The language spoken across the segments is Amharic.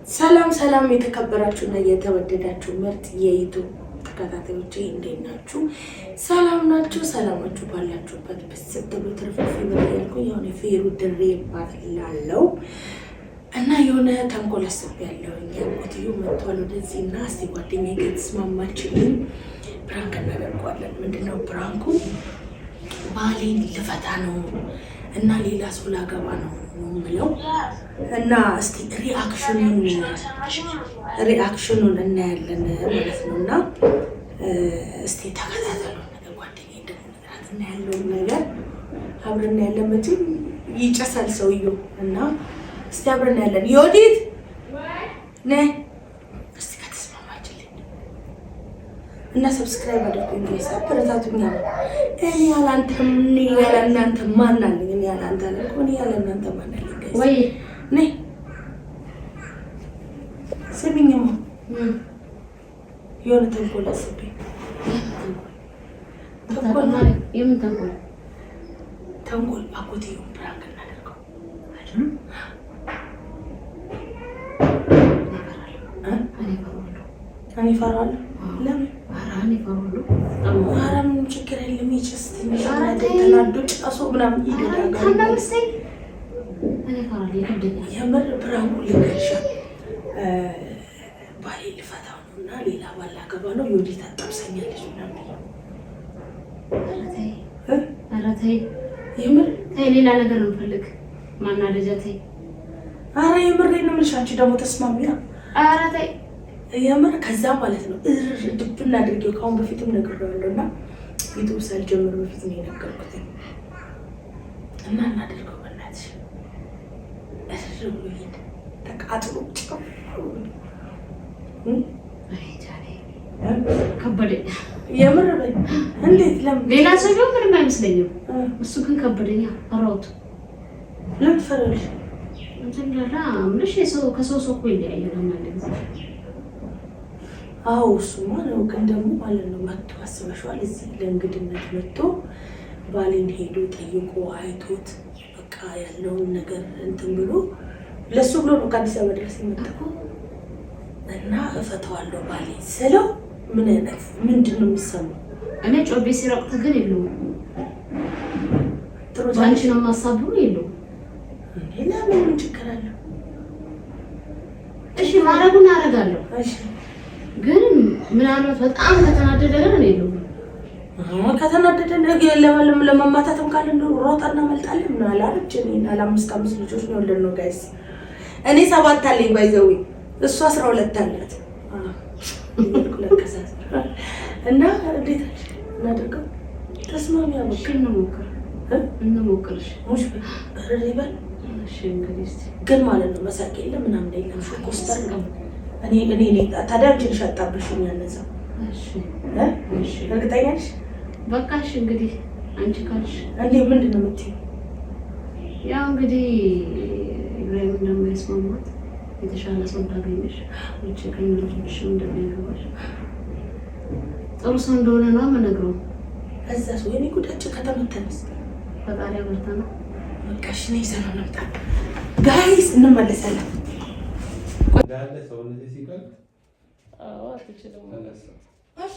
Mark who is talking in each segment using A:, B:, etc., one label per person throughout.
A: ሰላም ሰላም የተከበራችሁና የተወደዳችሁ ምርጥ የዩቲዩብ ተከታታዮቼ እንዴት ናችሁ? ሰላም ናችሁ? ሰላማችሁ ባላችሁበት በሰጠው ትርፍርፍ ይበልኩ የሆነ ፌሩ ድሬ ባላለው እና የሆነ ተንኮል አስቤያለሁ። ያቆትዩ መጥቷል ወደዚህና እስቲ ጓደኛዬ ከተስማማችልኝ ፕራንክ እናደርገዋለን። ምንድነው ፕራንኩ? ባሌን ልፈታ ነው እና ሌላ ሰው ላገባ ነው ምለው እና እስቲ ሪአክሽኑን እናያለን ማለት ነው። እና እስቲ ተከታተሉ። ጓደኛዬ እንደምንላት ያለውን ነገር አብረን ያለን መቼም ይጨሳል ሰውየው እና እስቲ አብረን ያለን ዮዲት ነይ እስቲ ከተስማማችልኝ እና ሰብስክራይብ አድርጉኝ ጋይስ፣ አበረታቱኝ። እኔ ያላንተም ያላንተ ማን አለኝ? እኔ ያላንተ አለኝ እኔ ያላንተ ማን አለኝ? ጋይስ ወይ ነይ ስሚኝማ፣ የሆነ ተንኮል አስቤኝ። ተንኮል አጎቴውን ፕራንክ እናደርገው እኔ እፈራዋለሁ። ለምን? ኧረ ምንም ችግር የለም። ይጭስ ትንሽ ተናዶ ጨሶ ምናምን ይደረጋል። የምር ፕራንኩ ሊገሻ ባሌ ልፈታው ነው እና ሌላ ባል ላገባ ነው። ዮዲት አጣብሰኛለች ምናምን። ኧረ ተይ የምር ተይ፣ ሌላ ነገር ነው የምፈልግ ማናደጃ ተይ። ኧረ የምሬን ነው የምልሽ። አንቺ ደግሞ ተስማሚያ። ኧረ ተይ የምር ከዛ ማለት ነው ድብና አድርጌው ከአሁን በፊትም ነግሬዋለሁ እና ዩቲዩብ ሳልጀምር በፊት ነው የነገርኩት እና እናደርገው በእናትሽ እርር ብሎ ሄድ ተቃጥሎ ከበደኝ የምር በይ። እንዴት? ለምን? ሌላ ሰው ቢሆን ምንም አይመስለኝም። እሱ ግን ከበደኛ። ፈራሁት። ለምን ትፈራለሽ? እንትን ላላ ምንሽ ከሰው እኮ ይለያያል አንዳንድ ጊዜ። አዎ እሱማ ነው። ግን ደግሞ ማለት ነው መጥቶ አስበሽዋል? እዚህ ለእንግድነት መጥቶ ባሌን ሄዶ ጠይቆ አይቶት በቃ ያለውን ነገር እንትን ብሎ ለሱ ብሎ ነው ከአዲስ አበባ ድረስ የመጣው እና እፈታዋለሁ ባሌ ስለው ምን አይነት ምንድን ነው የሚሰማው? እኔ ጮቤ ሲረቁት ግን የለውም ጥሩ አንቺ ነው ማሳብሩ የለውም። እና ምን ችግር አለው? እሺ ማረጉን አረጋለሁ። እሺ ግን ምናልባት በጣም ከተናደደ ግን የለውም። ከተናደደ ነገ ለማማታትም ካለ እንደው ሮጣና መልጣለን ነው አላረች። እኔ አምስት ልጆች ነው ወለድ ነው ጋይስ። እኔ 7 አለኝ ባይዘው እሱ 12 አላት። እና እንዴት እናደርገው? ተስማሚ አመክ እንሞክርሽ ሙሽ በረሪባል። እሺ እንግዲህ ግን ማለት ነው መሳቅ የለም ምናምን የለም። ኮስተር ነው። እኔ ታዲያ አንቺን ሻጣብሽኝ ያነዛ። እሺ እሺ እርግጠኛ ነሽ? በቃ እሺ እንግዲህ አንቺ ካልሽ እንዴ ምንድን ነው የምትይው? ያው እንግዲህ ኢብራሂም እንደማይስማማት የተሻለ ሰው ታገኘሽ ወጭ ከነልሽ እንደሚያገባሽ ጥሩ ሰው እንደሆነ ነው የምነግረው። እዛስ ወይኔ ጉዳችን ከተመተንስ ፈጣሪ አበርታ ነው። በቃ እሺ ነይ ሰላም ነውታ ጋይስ እንመለሳለን።
B: ዳለ ሰው እንደዚህ ሲቀር
C: አትችልም ማለት ነው። እሺ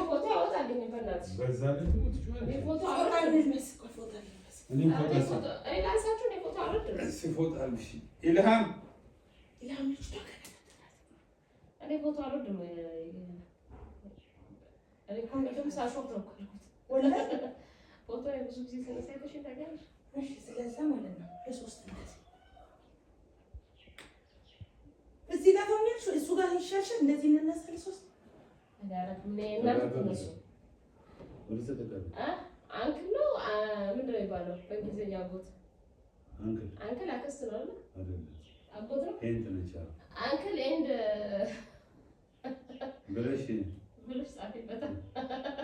C: ፎቶ አወጣልኝ በእናትሽ።
B: በዛ ላይ
C: ፎቶ አወጣልኝ ፎቶ አልሽ ኢልሃም እኔ ፎቶ አልወድም። እኔ ኮንደም ሳሾፍ ነው ፎቶ ብዙ ጊዜ ስለሳይተሽ ታውቂያለሽ። እሺ ስለዛ ማለት ነው ለሶስት እንደዚህ እዚህ ጋር ሆነሽ እሱ ጋር ይሻልሽ እንደዚህ እንነሳል ሶስት አዳራት ምን እናንተነሱ አንክል ነው ምንድን ነው የሚባለው በእንግሊዝኛ? አጎት አንክል አክስት ነው አይደል? አጎት ነው ኤንድ ነች። አንክል ኤንድ ብለሽ ጻፊበት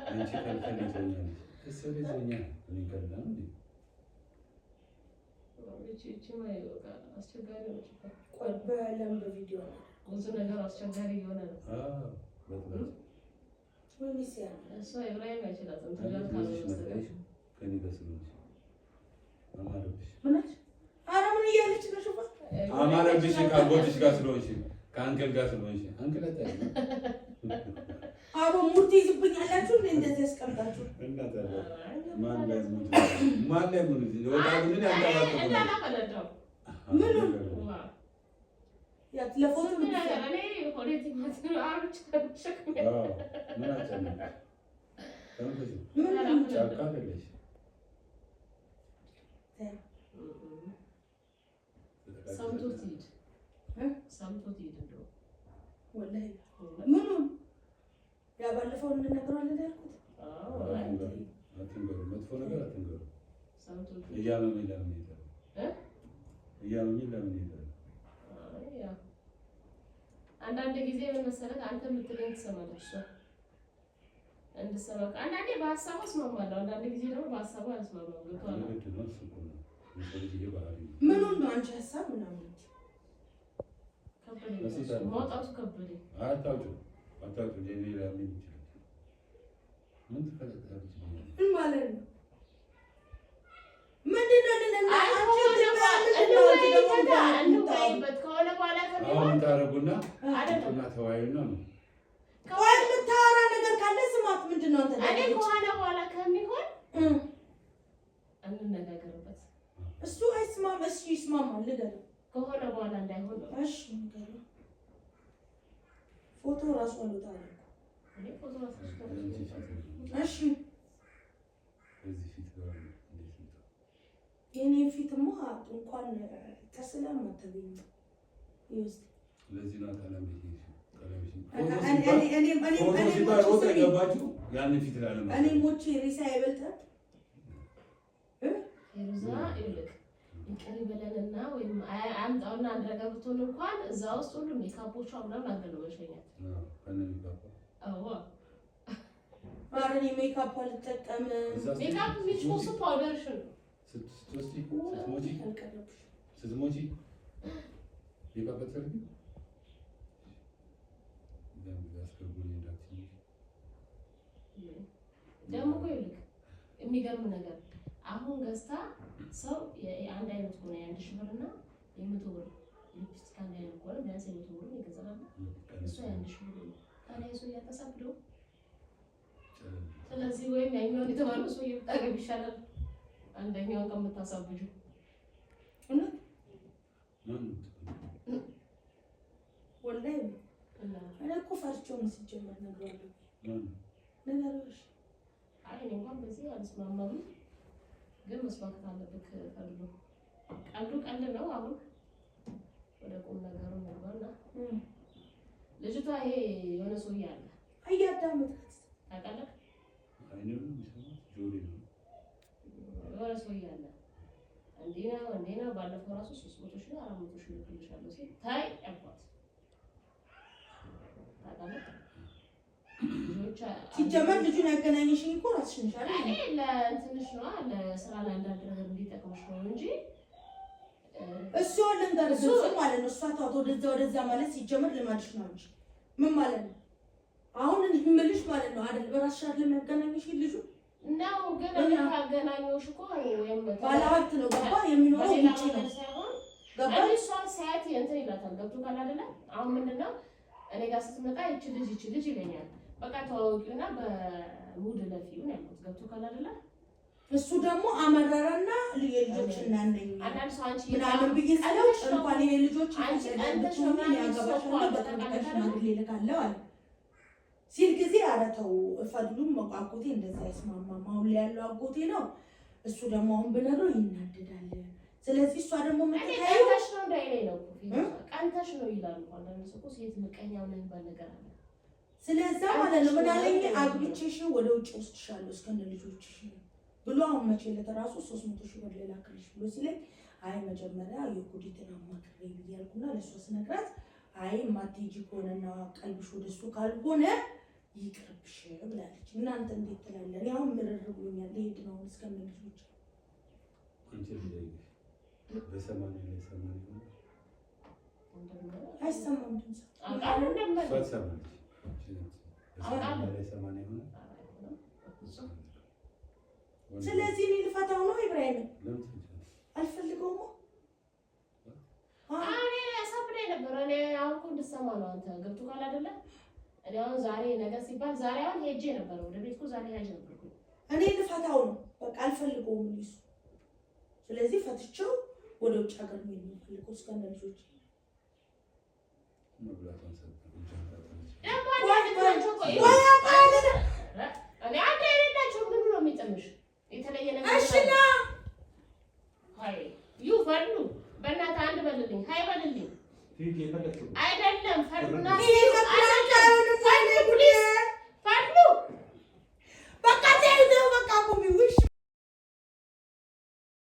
C: አንቺ ካልከለኝ እሰለዘኛ እኔ ከላም እንዴ እቺ ማይ ወጋ አስቸጋሪ ነው። ቆይ በለም በቪዲዮ ብዙ ነገር አስቸጋሪ የሆነ ነው። በጣም ወይሲያ እሷ ኢብራሂም አይችላትም። ተጋር ካለሽ ከኔ በስመሽ አማረብሽ ምን አለሽ? ኧረ ምን እያለች ነው? ሹፋ አማረብሽ ካጎትሽ ጋር ስለሆንሽ
B: ከአንከል ጋር ስለሆንሽ አንከል አታይም።
A: አቦ ሙርት ይዝብኛላችሁ እንደዚህ ያስቀምጣችሁ
B: ማን ላይ ሙርት ወጣ ምን ያንታባከው
A: ምን ያ ለፎቶ ምን
C: እኔ ፖለቲካ ነው አርች ተሸክ
B: ምን አጨነቀ
A: ምን
B: ጫካ አይደለሽ
C: ሰምቶት ይሄድ እንደው
A: ወላሂ ምኑ ያ ባለፈው እንነግረዋለን ያልኩት
B: አትንገሩ፣ መጥፎ ነገር አትንገሩ።
C: ሰምቶት
B: እያመመኝ ለምን ይሄዳል? እያመመኝ ለምን ይሄዳል?
C: አንዳንድ ጊዜ ምን መሰለህ አንተ የምትለኝ ትሰማለህ እሷ እንድትሰማህ አንዳንዴ በሀሳቡ እስማማለሁ፣ አንዳንድ ጊዜ ደግሞ በሀሳቡ አልስማማም። ገብቶሃል?
A: ምኑን ነው አንቺ ሀሳብ ምናምን
C: ማውጣቱ ከበደኝ።
B: አታውቂው ሌላ ምን ይችላል? ምን ትፈልጋለች?
A: ምን ማለት ነው? ምንድን ነው
C: እንወያይበት ከሆነ በኋላ
B: አሁን ታረጉና እና ተወያዩና ነው
A: ቆይ የምታወራ ነገር ካለ ስማት። ምንድን ነው አንተ
C: እኔ ከሆነ በኋላ ከሚሆን እንነጋገርበት።
A: እሱ አይስማም። እሺ ይስማማል። ልገር
C: ከሆነ በኋላ እንዳይሆን ነው።
A: እሺ ንገር። ፎቶ ራሱ አልወጣ
C: እኔ ፎቶ ራሱ
A: እሺ
B: እዚህ ፊት ጋር እንዴት ነው?
A: የኔ ፊትማ እንኳን ተስለም አትበኝ ይውስ
B: ለዚህ ነው ታላምሽ እኔ
A: ሞቼ ሬሳ ይበልጣል።
C: የሩዛ ይልቅ ይቅር ይበለንና ወይም አምጣውና አንደረጋብቶን እንኳን እዛ ውስጥ ሁሉም ሜካፖቹ ምናምን አንገለው መሸኛት አዎ
A: ማረኔ ሜካፕ አልጠቀም።
C: ሜካፕ የሚችውሱ ፓውደርሽ ነው
B: ስትሞቺ ሜካፕ አትፈልጊም?
C: ደግሞ እኮ ይልቅ የሚገርም ነገር አሁን ገዝታ ሰው የአንድ አይነት ሆነ የአንድ ሺህ ብር እና የመቶ ብር ሊፕስቲክ አንድ አይነት ሆነ ቢያንስ የመቶ ብር ይገዛል። እሷ የአንድ ሺህ ብር ነው። ታዲያ ሰው እያተሳብደው ስለዚህ ወይም ያኛውን የተባለው ሰው ይብጣገብ ይሻላል አንደኛውን ከምታሳብጁ
A: እና ወላሂ እኔ እኮ ፈርቼው ነው ሲጀመር ነገሮች
C: አይ እኔ እንኳን በዚህ አልስማማም፣ ግን መስማት አለብክ። ቀልዱ ነው። አሁን ወደ ቁም ነገሩ እንግባና ልጅቷ ይሄ የሆነ ሰውዬ አለ
A: አያዳምጣት
C: ታውቃለህ?
B: አይነው ጆሪ ነው
C: የሆነ ሰውዬ አለ እንዴና ባለፈው ራሱ 300 ሺህ 400 ሺህ ልክልሻለሁ ሲል ታይ አባት ታውቃለህ?
A: ሲጀመር ልጁን ያገናኘሽኝ እኮ ራስሽ ነሽ አይደል?
C: እኔ ለእንትንሽ ነው ለስራ ለአንዳንድ ነገር እንዲጠቅምሽ ነው እንጂ
A: እሱ ልንገርሽ ማለት ነው። እሷ ታውቶ ወደዛ ማለት ሲጀመር ልማድሽ ነው እንጂ ምን ማለት ነው? አሁን እንምልሽ ማለት ነው አይደል? በራስሽ አይደል ያገናኘሽ ልጁ
C: ነው። ግን እኔ ካገናኘሁሽ እኮ ወይም
A: ባለሀብት ነው ገባ የሚኖረው ውጪ ነው ገባ።
C: እሷ ሳያት እንትን ይላታል ገብቶሻል አይደለ? አሁን ምንድነው እኔ ጋር ስትመጣ ይቺ ልጅ ይለኛል። በቃ ተዋውቂውና በሙድ ለፊው ነው ያልኩት። ገብቶሻል አይደለ?
A: እሱ ደግሞ አመረረና ልጆች እና እንደኛ
C: አንዳንድ ሰው አንቺ
A: ምናምን ብዬሽ እንኳን ይሄ ልጆች አንቺ አንተሽ ነው ያገባሻል በተመለከተ ማግሌ ልካለው አለ ሲል ጊዜ አረተው ፈድሉም አጎቴ እንደዛ አይስማማም። አሁን ላይ ያለው አጎቴ ነው። እሱ ደግሞ አሁን ብነግረው ይናደዳል። ስለዚህ እሷ ደግሞ
C: ቀንተሽ ነው እንዳይለኝ ነው ቀንተሽ ነው ይላል። አንዳንድ ሰው ሴት ምቀኛ ምን ባል ነገር አለ።
A: ስለዛ ማለት ነው ምን አለኝ አግብቼሽ ወደ ውጭ ወስድሻለሁ እስከነ ልጆችሽ ብሎ አሁን መቼ ለተራሱ 300 ሺህ ብር ላክልሽ ብሎ ሲለኝ አይ መጀመሪያ የኩዲትን አማክሬ ብያልኩና ለሷ ስነግራት አይ ማትጂ ከሆነና ቀልብሽ ወደሱ ካልሆነ ይቅርብሽ ብላለች። እናንተ እንዴት ትላለህ? ያው ምርር ብሎኛል ልሄድ ነው እስከነ ልጆች
B: አንቺ ልጅ በሰማን ላይ ሰማን
A: አይሰማም ድምጽ
C: አቃሉ እንደምን
B: ሰማን ላይ ሰማን ይሆነ።
A: ስለዚህ እኔ ልፈታው ነው ኢብራሂም አልፈልገውም።
C: እኔ ያሳብደኝ ነበር። እኔ አሁን እኮ እንድትሰማ ነው አንተ ገብቶሃል አይደለ? እኔ አሁን ዛሬ ነገር ሲባል ዛሬ አሁን ሄጄ ነበር ወደ ቤት እኮ ዛሬ ሄጄ ነበር።
A: እኔ ልፈታው ነው በቃ አልፈልገውም ልጅ። ስለዚህ ፈትቼው ወደ ውጭ ሀገር ነው የሚፈልገው እስከነ ልጆች
B: መብላቷን ሰጥተን
C: እኔ አንድ አይነታቸው ምን ነው የሚጥምሽ የተለየ ነገር
A: እሺና
C: አይ ይፈርዱ በእናትህ አንድ በልልኝ ሃይ በልልኝ አይደለም ፈርዱና